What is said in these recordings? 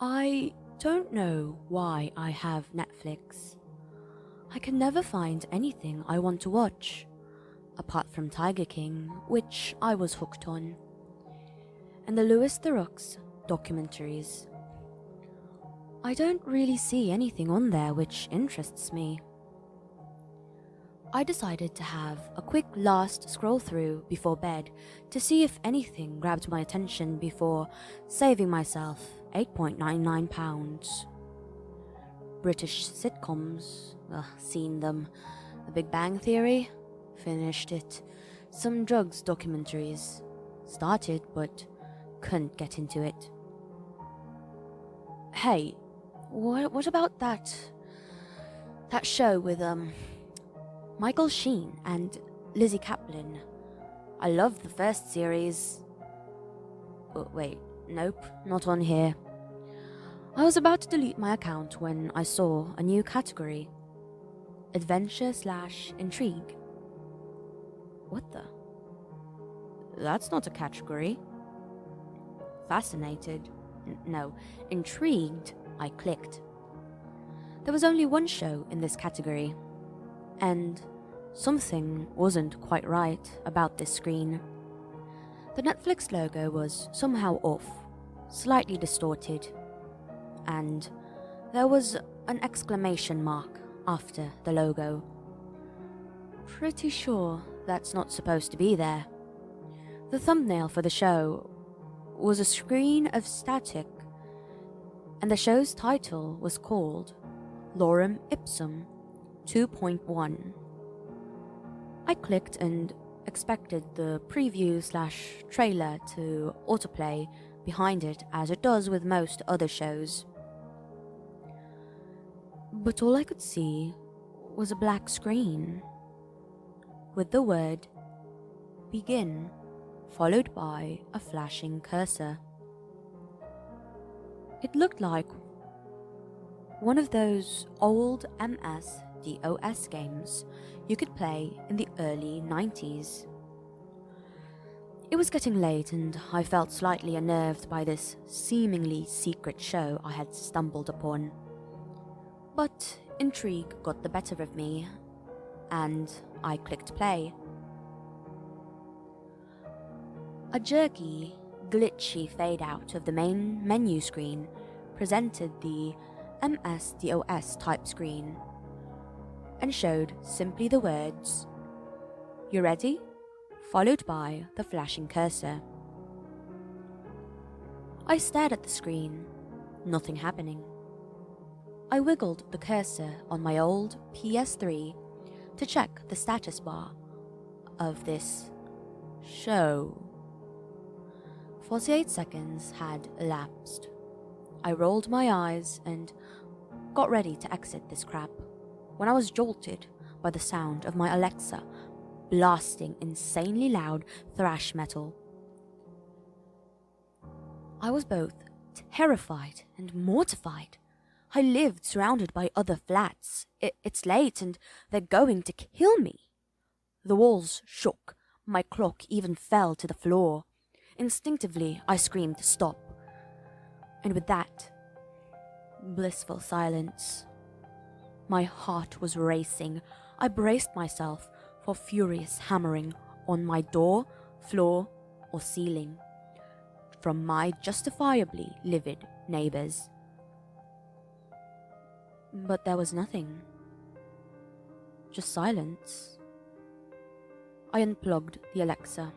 I don't know why I have Netflix. I can never find anything I want to watch, apart from Tiger King, which I was hooked on, and the Louis Theroux documentaries. I don't really see anything on there which interests me. I decided to have a quick last scroll through before bed to see if anything grabbed my attention before saving myself £8.99. British sitcoms, seen them. The Big Bang Theory, finished it. Some drugs documentaries, started but couldn't get into it. Hey, what about that show with Michael Sheen and Lizzie Kaplan? I loved the first series. But wait, nope, not on here. I was about to delete my account when I saw a new category. Adventure/intrigue. What the? That's not a category. Fascinated. No, intrigued, I clicked. There was only one show in this category, and something wasn't quite right about this screen. The Netflix logo was somehow off, slightly distorted, and there was an exclamation mark after the logo. Pretty sure that's not supposed to be there. The thumbnail for the show was a screen of static, and the show's title was called Lorem Ipsum 2.1. I clicked and expected the preview/trailer to autoplay behind it as it does with most other shows. But all I could see was a black screen with the word begin followed by a flashing cursor. It looked like one of those old MS-DOS games you could play in the early 90s. It was getting late and I felt slightly unnerved by this seemingly secret show I had stumbled upon. But intrigue got the better of me, and I clicked play. A jerky, glitchy fade out of the main menu screen presented the MS-DOS type screen and showed simply the words, "You ready?" followed by the flashing cursor. I stared at the screen, nothing happening. I wiggled the cursor on my old PS3 to check the status bar of this show. 48 seconds had elapsed. I rolled my eyes and got ready to exit this crap when I was jolted by the sound of my Alexa blasting insanely loud thrash metal. I was both terrified and mortified. I lived surrounded by other flats. It's late and they're going to kill me. The walls shook. My clock even fell to the floor. Instinctively, I screamed stop. And with that, blissful silence. My heart was racing. I braced myself for furious hammering on my door, floor, or ceiling from my justifiably livid neighbors. But there was nothing. Just silence. I unplugged the Alexa.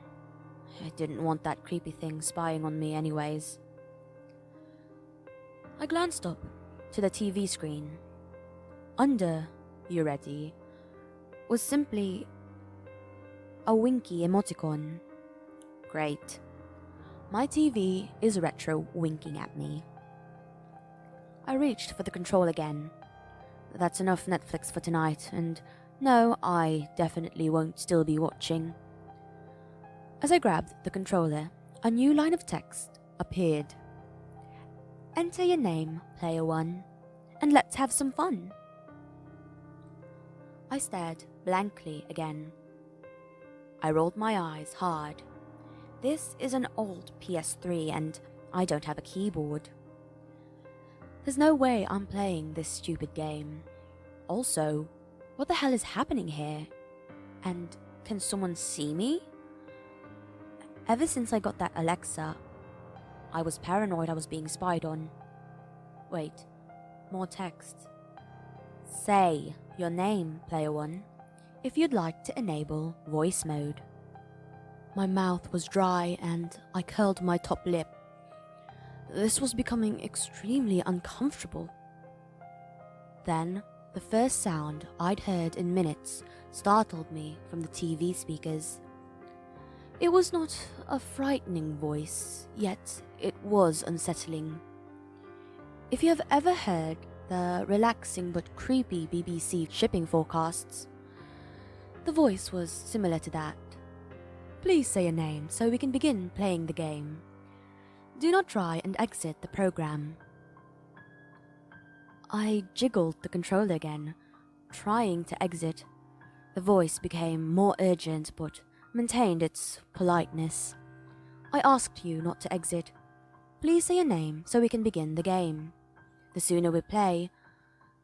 I didn't want that creepy thing spying on me anyways. I glanced up to the TV screen. Under "You ready?" was simply a winky emoticon. Great. My TV is retro winking at me. I reached for the control again. That's enough Netflix for tonight, and no, I definitely won't still be watching. As I grabbed the controller, a new line of text appeared. Enter your name, player one, and let's have some fun. I stared blankly again. I rolled my eyes hard. This is an old PS3 and I don't have a keyboard. There's no way I'm playing this stupid game. Also, what the hell is happening here? And can someone see me? Ever since I got that Alexa, I was paranoid I was being spied on. Wait, more text. Say your name, player one, if you'd like to enable voice mode. My mouth was dry and I curled my top lip. This was becoming extremely uncomfortable. Then, the first sound I'd heard in minutes startled me from the TV speakers. It was not a frightening voice, yet it was unsettling. If you have ever heard the relaxing but creepy BBC shipping forecasts, the voice was similar to that. Please say a name so we can begin playing the game. Do not try and exit the program. I jiggled the controller again, trying to exit. The voice became more urgent but maintained its politeness. I asked you not to exit. Please say your name so we can begin the game. The sooner we play,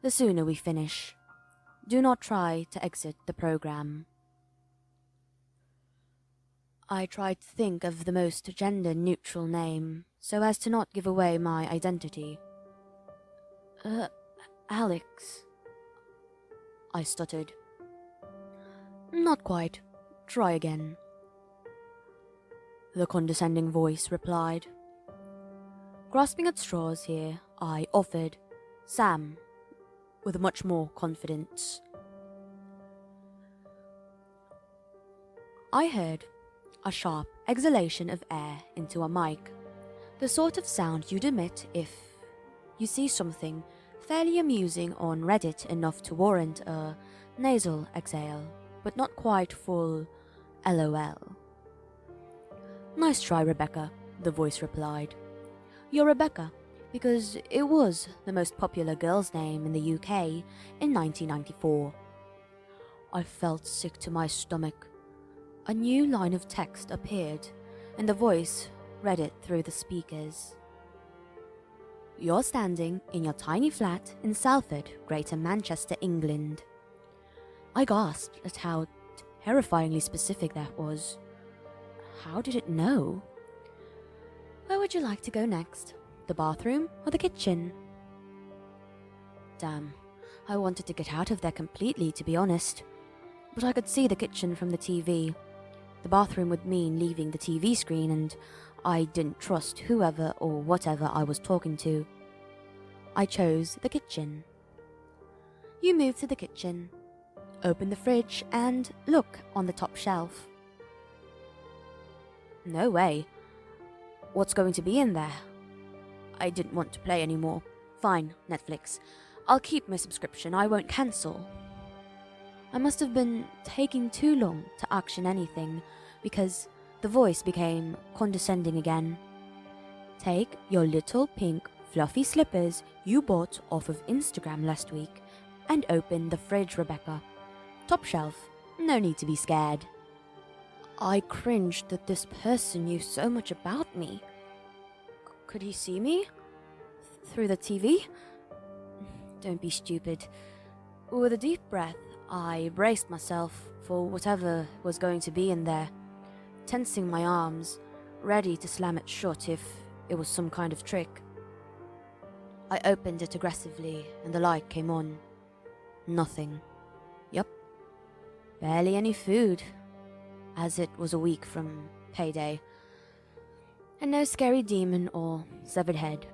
the sooner we finish. Do not try to exit the program. I tried to think of the most gender-neutral name, so as to not give away my identity. Alex, I stuttered. Not quite. Try again. The condescending voice replied. Grasping at straws here, I offered Sam, with much more confidence. I heard a sharp exhalation of air into a mic, the sort of sound you'd emit if you see something fairly amusing on Reddit enough to warrant a nasal exhale, but not quite full LOL. Nice try, Rebecca, the voice replied. You're Rebecca, because it was the most popular girl's name in the UK in 1994. I felt sick to my stomach. A new line of text appeared, and the voice read it through the speakers. You're standing in your tiny flat in Salford, Greater Manchester, England. I gasped at how terrifyingly specific that was. How did it know? Where would you like to go next? The bathroom or the kitchen? Damn, I wanted to get out of there completely, to be honest. But I could see the kitchen from the TV. The bathroom would mean leaving the TV screen, and I didn't trust whoever or whatever I was talking to. I chose the kitchen. You move to the kitchen, open the fridge, and look on the top shelf. No way. What's going to be in there? I didn't want to play anymore. Fine, Netflix. I'll keep my subscription. I won't cancel. I must have been taking too long to action anything, because the voice became condescending again. Take your little pink fluffy slippers you bought off of Instagram last week and open the fridge, Rebecca. Top shelf. No need to be scared. I cringed that this person knew so much about me. Could he see me? Through the TV? Don't be stupid. With a deep breath, I braced myself for whatever was going to be in there, tensing my arms, ready to slam it shut if it was some kind of trick. I opened it aggressively and the light came on. Nothing. Yup. Barely any food, as it was a week from payday. And no scary demon or severed head.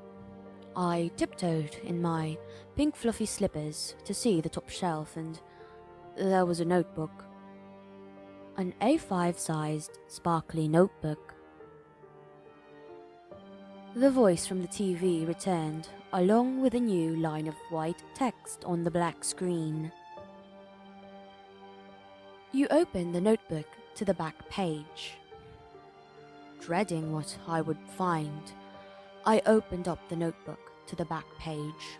I tiptoed in my pink fluffy slippers to see the top shelf, and there was a notebook. An A5-sized, sparkly notebook. The voice from the TV returned, along with a new line of white text on the black screen. You open the notebook to the back page. Dreading what I would find, I opened up the notebook to the back page.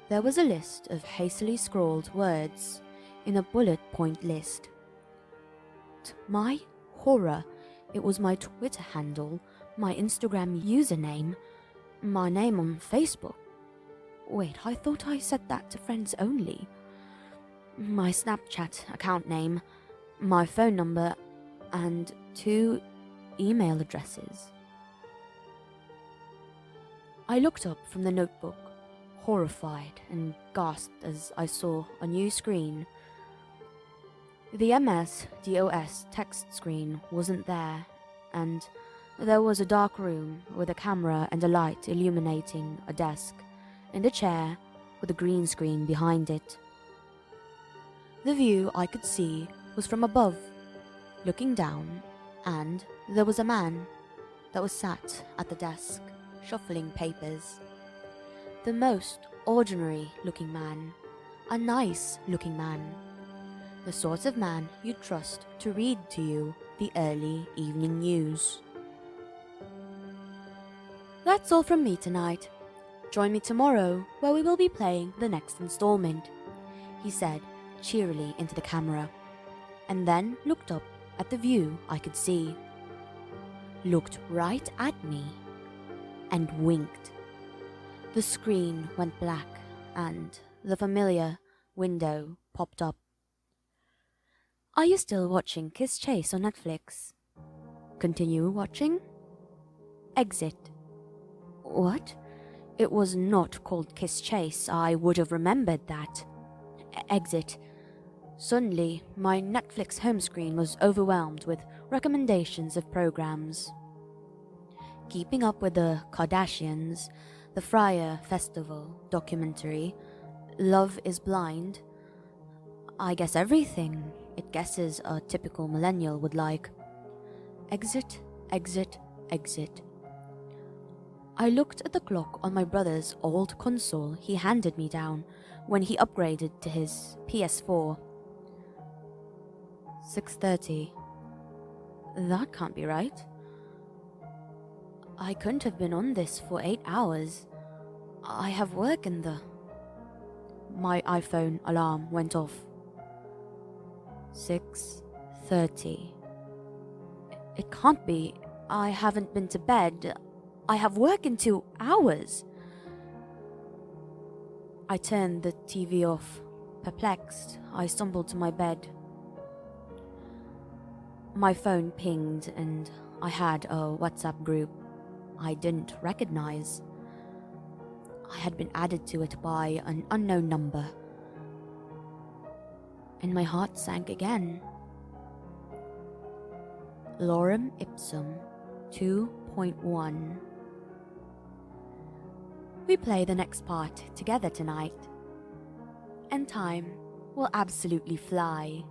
There was a list of hastily scrawled words in a bullet point list. To my horror, it was my Twitter handle, my Instagram username, my name on Facebook. Wait, I thought I said that to friends only. My Snapchat account name, my phone number, and 2 email addresses. I looked up from the notebook, horrified, and gasped as I saw a new screen. The MS-DOS text screen wasn't there, and there was a dark room with a camera and a light illuminating a desk and a chair with a green screen behind it. The view I could see was from above, looking down, and there was a man that was sat at the desk, shuffling papers. The most ordinary looking man, a nice looking man, the sort of man you'd trust to read to you the early evening news. That's all from me tonight. Join me tomorrow where we will be playing the next installment, he said cheerily into the camera, and then looked up at the view I could see. Looked right at me and winked. The screen went black and the familiar window popped up. Are you still watching Kiss Chase on Netflix? Continue watching? Exit. What? It was not called Kiss Chase. I would have remembered that. Exit. Suddenly, my Netflix home screen was overwhelmed with recommendations of programs. Keeping Up with the Kardashians, the Friar Festival documentary, Love is Blind. I guess everything it guesses a typical millennial would like. Exit, exit, exit. I looked at the clock on my brother's old console he handed me down when he upgraded to his PS4. 6:30. That can't be right. I couldn't have been on this for 8 hours. I have work in the... My iPhone alarm went off. 6:30. It can't be. I haven't been to bed. I have work in 2 hours. I turned the TV off. Perplexed, I stumbled to my bed. My phone pinged and I had a WhatsApp group I didn't recognize. I had been added to it by an unknown number. And my heart sank again. Lorem Ipsum 2.1. We play the next part together tonight. And time will absolutely fly.